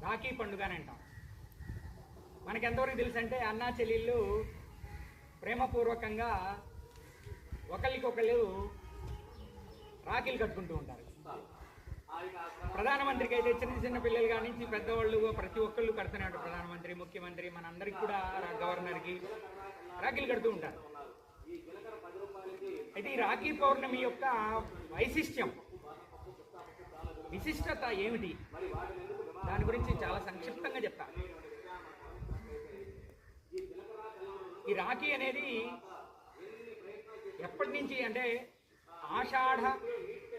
రాఖీ పండుగ అని అంటాం. మనకి ఎంతవరకు తెలుసు అంటే అన్నా చెల్లెళ్ళు ప్రేమపూర్వకంగా ఒకరికొకళ్ళు రాఖీలు కట్టుకుంటూ ఉంటారు. ప్రధానమంత్రికి అయితే చిన్న చిన్న పిల్లలు కానీ పెద్దవాళ్ళు ప్రతి ఒక్కళ్ళు కడుతున్నాడు. ప్రధానమంత్రి, ముఖ్యమంత్రి, మనందరికి కూడా గవర్నర్కి రాఖీలు కడుతూ ఉంటారు. అయితే ఈ రాఖీ పౌర్ణమి యొక్క విశిష్టత ఏమిటి, దాని గురించి చాలా సంక్షిప్తంగా చెప్తా. ఈ రాఖీ అనేది ఎప్పటి నుంచి అంటే ఆషాఢ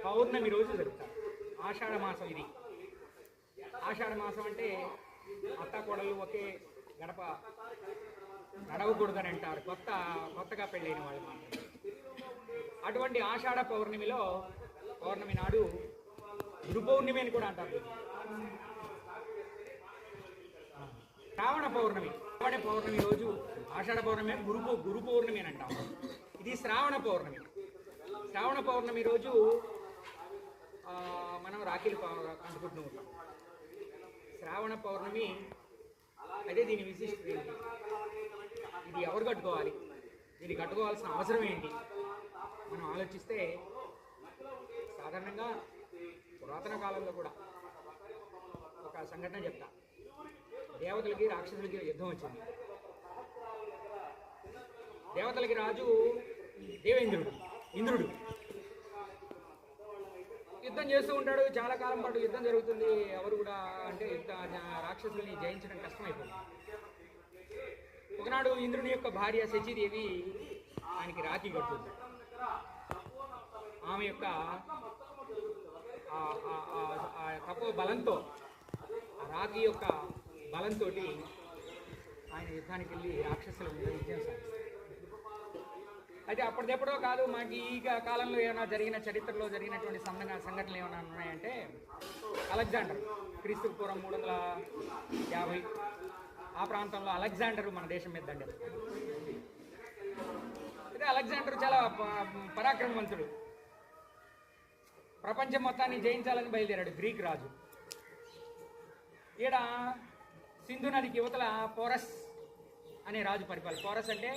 పౌర్ణమి రోజు జరుగుతారు. ఆషాఢ మాసం ఇది. ఆషాఢ మాసం అంటే అత్త కోడలు ఒకే గడప నడవకూడదని అంటారు, కొత్తగా పెళ్ళైన వాళ్ళు మాత్రం. అటువంటి ఆషాఢ పౌర్ణమి నాడు గురు పౌర్ణమి అని కూడా అంటారు. శ్రావణ పౌర్ణమి రోజు ఆషాఢ పౌర్ణమి అని గురు పౌర్ణమి అని అంటాం. ఇది శ్రావణ పౌర్ణమి రోజు మనం రాఖీలు కంటుకుంటూ ఉంటాం. శ్రావణ పౌర్ణమి అదే దీని విశిష్టత ఏంటి, ఇది ఎవరు కట్టుకోవాలి, దీన్ని కట్టుకోవాల్సిన అవసరం ఏంటి మనం ఆలోచిస్తే, సాధారణంగా పురాతన కాలంలో కూడా ఒక సంఘటన చెప్తా. దేవతలకి రాక్షసులకి యుద్ధం వచ్చింది. దేవతలకి రాజు ఇంద్రుడు యుద్ధం చేస్తూ ఉంటాడు. చాలా కాలం పాటు యుద్ధం జరుగుతుంది. ఎవరు కూడా అంటే రాక్షసుల్ని జయించడం కష్టమైపోతుంది. ఒకనాడు ఇంద్రుని యొక్క భార్య శచీదేవి ఆయనకి రాఖీ కడుతుంది. ఆమె యొక్క తపో బలంతో, ఆ రాఖీ యొక్క బలంతో ఆయన యుద్ధానికి వెళ్ళి రాక్షసుల మీద విజయం సాధిస్తారు. అయితే అప్పటిదెప్పుడో కాదు, మాకు ఈ కాలంలో ఏమైనా చరిత్రలో జరిగినటువంటి సంఘటనలు ఏమైనా ఉన్నాయంటే, అలెగ్జాండర్ క్రీస్తు పూర్వం 350 ఆ ప్రాంతంలో అలెగ్జాండర్ మన దేశం మీద దండెత్తాడు. అయితే అలెగ్జాండర్ చాలా పరాక్రమవంతుడు. ప్రపంచం మొత్తాన్ని జయించాలని బయలుదేరాడు. గ్రీక్ రాజు. ఈడ సింధు నదికి యువతల పోరస్ అనే రాజు పరిపాలన. పోరస్ అంటే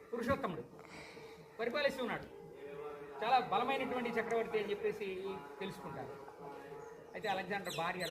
పురుషోత్తముడు పరిపాలిస్తున్నాడు. చాలా బలమైనటువంటి చక్రవర్తి అని చెప్పేసి తెలుసుకుంటారు. అయితే అలెగ్జాండర్ భార్య